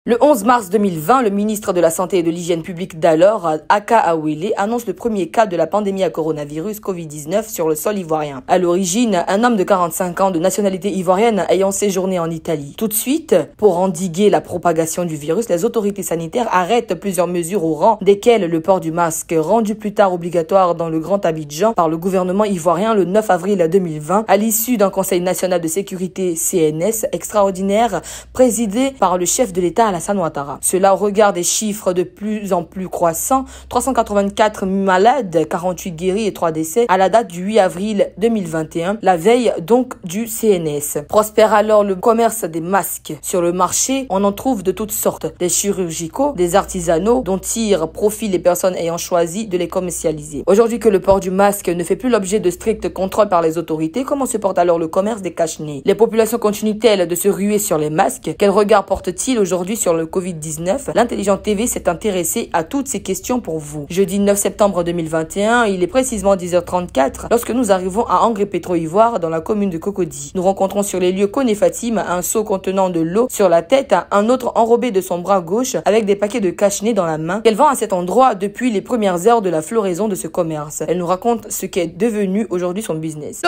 Le 11 mars 2020, le ministre de la Santé et de l'Hygiène publique d'alors, Aka Awele, annonce le premier cas de la pandémie à coronavirus Covid-19 sur le sol ivoirien. À l'origine, un homme de 45 ans de nationalité ivoirienne ayant séjourné en Italie. Tout de suite, pour endiguer la propagation du virus, les autorités sanitaires arrêtent plusieurs mesures au rang desquelles le port du masque, rendu plus tard obligatoire dans le Grand Abidjan par le gouvernement ivoirien le 9 avril 2020, à l'issue d'un Conseil national de sécurité CNS extraordinaire présidé par le chef de l'État Alassane Ouattara. Cela au regard des chiffres de plus en plus croissants, 384 malades, 48 guéris et 3 décès à la date du 8 avril 2021, la veille donc du CNS. Prospère alors le commerce des masques. Sur le marché, on en trouve de toutes sortes, des chirurgicaux, des artisanaux, dont tirent profit les personnes ayant choisi de les commercialiser. Aujourd'hui que le port du masque ne fait plus l'objet de strict contrôle par les autorités, comment se porte alors le commerce des cache-nez? Les populations continuent-elles de se ruer sur les masques? Quel regard porte-t-il aujourd'hui sur le Covid-19? L'Intelligent TV s'est intéressé à toutes ces questions pour vous. Jeudi 9 septembre 2021, il est précisément 10h34 lorsque nous arrivons à Angré Pétro-Ivoire dans la commune de Cocody. Nous rencontrons sur les lieux Koné Fatim un seau contenant de l'eau sur la tête, un autre enrobé de son bras gauche avec des paquets de cache-nez dans la main qu'elle vend à cet endroit depuis les premières heures de la floraison de ce commerce. Elle nous raconte ce qu'est devenu aujourd'hui son business.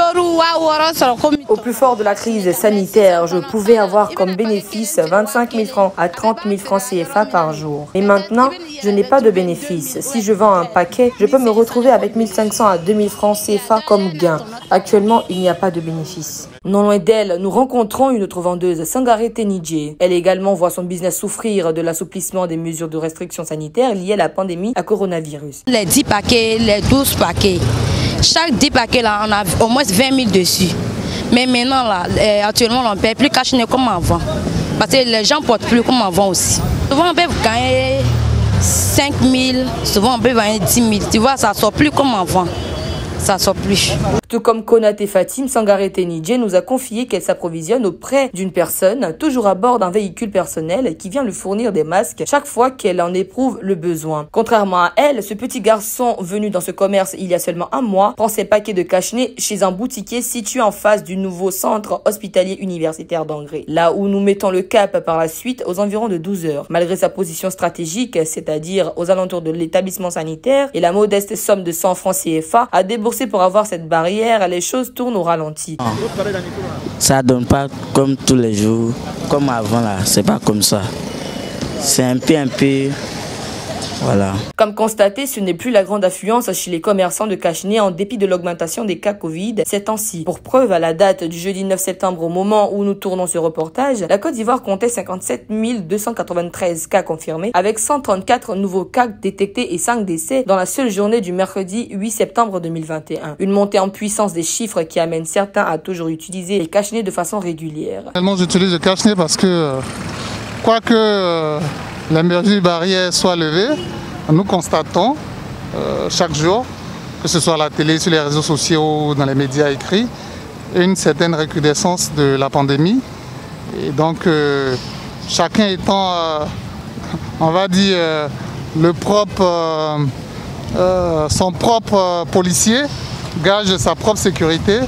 Au plus fort de la crise sanitaire, je pouvais avoir comme bénéfice 25 000 francs à 30 000 francs CFA par jour. Et maintenant, je n'ai pas de bénéfice. Si je vends un paquet, je peux me retrouver avec 1500 à 2000 francs CFA comme gain. Actuellement, il n'y a pas de bénéfice. Non loin d'elle, nous rencontrons une autre vendeuse, Sangaré Tenidje. Elle également voit son business souffrir de l'assouplissement des mesures de restriction sanitaire liées à la pandémie à coronavirus. Les 10 paquets, les 12 paquets. Chaque 10 paquets, là, on a au moins 20 000 dessus. Mais maintenant, là, actuellement, on ne paie plus cache-nez comme avant. Parce que les gens ne portent plus comme avant aussi. Souvent, on peut gagner 5 000, souvent, on peut gagner 10 000. Tu vois, ça ne sort plus comme avant. Ça sort plus. Tout comme Konaté Fatim, Sangaré Tenidje nous a confié qu'elle s'approvisionne auprès d'une personne, toujours à bord d'un véhicule personnel, qui vient lui fournir des masques chaque fois qu'elle en éprouve le besoin. Contrairement à elle, ce petit garçon venu dans ce commerce il y a seulement un mois prend ses paquets de cache-nez chez un boutiquier situé en face du nouveau centre hospitalier universitaire d'Angré. Là où nous mettons le cap par la suite aux environs de 12 heures. Malgré sa position stratégique, c'est-à-dire aux alentours de l'établissement sanitaire et la modeste somme de 100 francs CFA à débourser pour avoir cette barrière, les choses tournent au ralenti. Ça donne pas comme tous les jours, comme avant là, c'est pas comme ça. C'est un peu, voilà. Comme constaté, ce n'est plus la grande affluence chez les commerçants de cache-nez en dépit de l'augmentation des cas Covid ces temps-ci. Pour preuve, à la date du jeudi 9 septembre, au moment où nous tournons ce reportage, la Côte d'Ivoire comptait 57 293 cas confirmés, avec 134 nouveaux cas détectés et 5 décès dans la seule journée du mercredi 8 septembre 2021. Une montée en puissance des chiffres qui amène certains à toujours utiliser les cache-nez de façon régulière. J'utilise le cache-nez parce que, quoique les mesures barrières soient levées, nous constatons chaque jour, que ce soit à la télé, sur les réseaux sociaux ou dans les médias écrits, une certaine recrudescence de la pandémie. Et donc, chacun étant, on va dire, son propre policier, gage sa propre sécurité,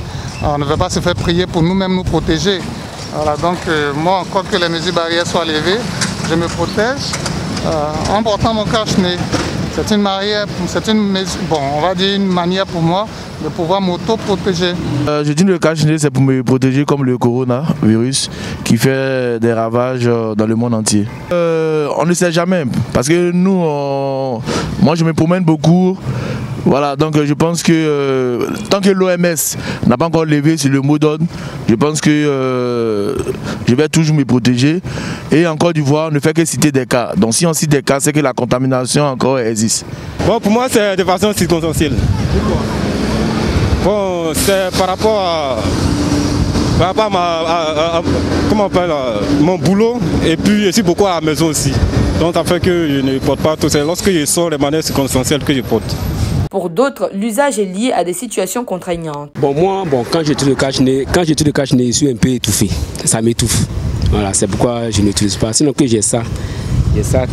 on ne veut pas se faire prier pour nous-mêmes nous protéger. Voilà, donc moi, quoi que les mesures barrières soient levées, je me protège en portant mon cache-nez. C'est une manière pour moi de pouvoir m'auto-protéger. Je dis le cache-nez, c'est pour me protéger comme le coronavirus qui fait des ravages dans le monde entier. On ne sait jamais, parce que nous, moi je me promène beaucoup. Voilà, donc je pense que tant que l'OMS n'a pas encore levé sur le mot d'ordre, je pense que je vais toujours me protéger. Et en Côte d'Ivoire, on ne fait que citer des cas. Donc si on cite des cas, c'est que la contamination encore existe. Bon, pour moi, c'est de façon circonstancielle. Bon, c'est par rapport à comment on appelle, mon boulot et puis aussi beaucoup à la maison aussi. Donc ça fait que je ne porte pas tout ça. Lorsque je sors, les manières circonstancielles que je porte. Pour d'autres, l'usage est lié à des situations contraignantes. Bon, moi, quand j'utilise le cache-nez, je suis un peu étouffé. Ça m'étouffe. Voilà, c'est pourquoi je n'utilise pas. Sinon que j'ai ça,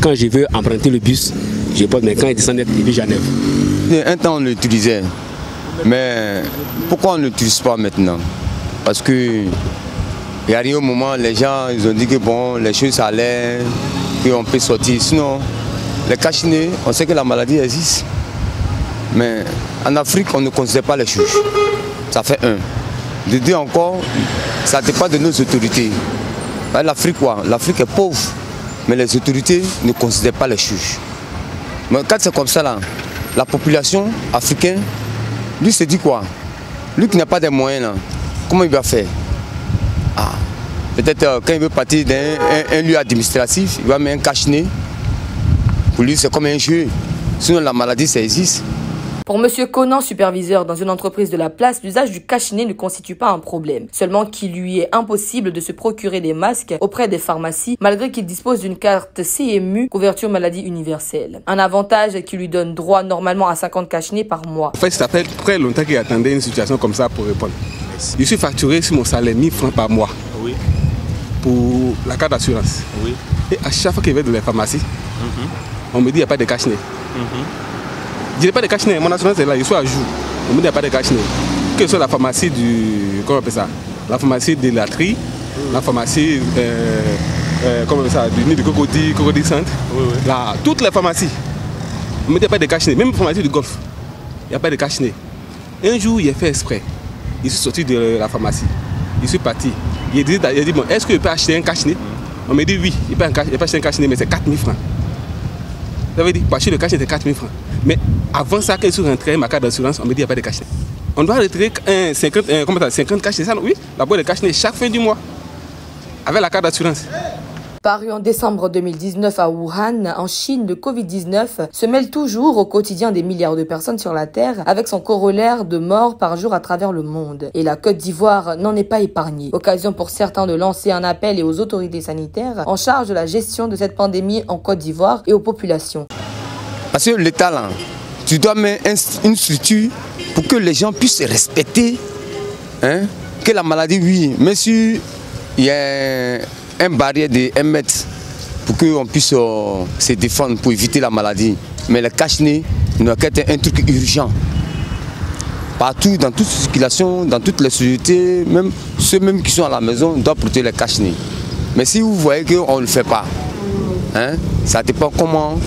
quand je veux emprunter le bus, je porte, mais quand il descend, et puis j'enlève. Un temps, on l'utilisait. Mais pourquoi on ne l'utilise pas maintenant? Parce que il y a rien au moment, les gens ils ont dit que bon, les choses allaient, qu'on peut sortir. Sinon, les cache-nez, on sait que la maladie existe. Mais en Afrique, on ne considère pas les juges. Ça fait un. De deux encore, ça dépend de nos autorités. L'Afrique, quoi? L'Afrique est pauvre, mais les autorités ne considèrent pas les juges. Mais quand c'est comme ça, là, la population africaine, lui se dit quoi? Lui qui n'a pas de moyens, là, comment il va faire? Peut-être quand il veut partir d'un lieu administratif, il va mettre un cache-nez. Pour lui, c'est comme un jeu. Sinon, la maladie, ça existe. Pour M. Conan, superviseur dans une entreprise de la place, l'usage du cache-nez ne constitue pas un problème. Seulement qu'il lui est impossible de se procurer des masques auprès des pharmacies, malgré qu'il dispose d'une carte CMU, couverture maladie universelle. Un avantage qui lui donne droit normalement à 50 cache-nez par mois. En fait, ça fait très longtemps qu'il attendait une situation comme ça pour répondre. Je suis facturé sur mon salaire 1000 francs par mois. Oui. Pour la carte d'assurance. Oui. Et à chaque fois qu'il va dans les pharmacies, on me dit qu'il n'y a pas de cache-nez. Je n'ai pas de cache-nez, mon assurance est là, je suis à jour. On me dit qu'il n'y a pas de cache-nez. Que ce soit la pharmacie du. Comment on appelle ça? La pharmacie de la Tri, la pharmacie comment on appelle ça? Du nid de Cocody Centre. Là, toutes les pharmacies. On me dit qu'il n'y a pas de cache-nez. Même la pharmacie du Golfe, il n'y a pas de cache-nez. Un jour, il a fait exprès. Je suis sorti de la pharmacie. Je suis parti. Il a dit bon, est-ce que je peux acheter un cache-nez? On me dit oui, il peut acheter un cache-nez, mais c'est 4000 francs. Ça veut dire, pour acheter le cache-nez, c'est 4000 francs. Mais avant ça, quand je suis rentré ma carte d'assurance, on me dit qu'il n'y a pas de cache-nez. On doit retirer 50 cache-nez, ça, oui, la boîte de cache-nez chaque fin du mois, avec la carte d'assurance. Paru en décembre 2019 à Wuhan, en Chine, le Covid-19 se mêle toujours au quotidien des milliards de personnes sur la Terre, avec son corollaire de morts par jour à travers le monde. Et la Côte d'Ivoire n'en est pas épargnée. Occasion pour certains de lancer un appel aux autorités sanitaires en charge de la gestion de cette pandémie en Côte d'Ivoire et aux populations. Parce que l'État, là, tu dois mettre une structure pour que les gens puissent respecter que la maladie, oui, mais si il y a un barrière de 1 mètre pour qu'on puisse se défendre pour éviter la maladie. Mais le cache-nez doit être un truc urgent. Partout, dans toute circulation, dans toutes les sociétés, même ceux même qui sont à la maison doivent porter le cache-nez. Mais si vous voyez qu'on ne le fait pas, ça dépend comment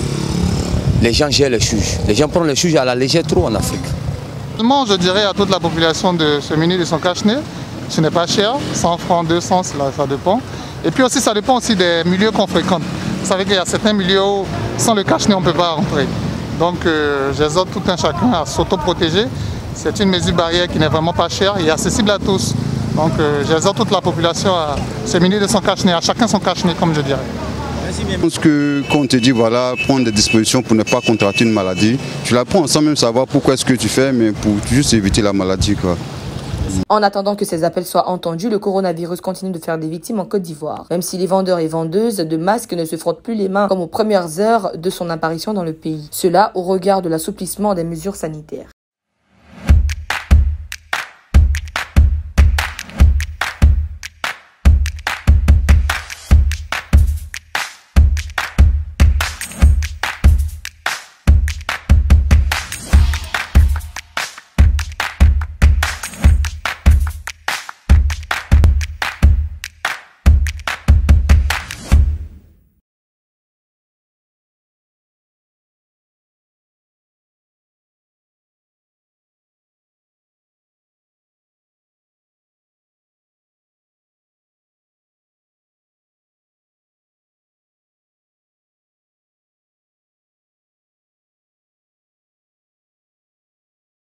les gens gèrent les juges. Les gens prennent les juges à la légère trop en Afrique. Je dirais à toute la population de se munir de son cache-nez. Ce n'est pas cher, 100 francs, 200, ça dépend. Et puis aussi, ça dépend aussi des milieux qu'on fréquente. Vous savez qu'il y a certains milieux où, sans le cache-nez, on ne peut pas rentrer. Donc, j'exhorte tout un chacun à s'auto-protéger. C'est une mesure barrière qui n'est vraiment pas chère et accessible à tous. Donc, j'exhorte toute la population à se munir de son cache-nez, à chacun son cache-nez, comme je dirais. Je pense que quand on te dit, voilà, prendre des dispositions pour ne pas contracter une maladie, tu la prends sans même savoir pourquoi est-ce que tu fais, mais pour juste éviter la maladie, quoi. En attendant que ces appels soient entendus, le coronavirus continue de faire des victimes en Côte d'Ivoire. Même si les vendeurs et vendeuses de masques ne se frottent plus les mains comme aux premières heures de son apparition dans le pays. Cela au regard de l'assouplissement des mesures sanitaires.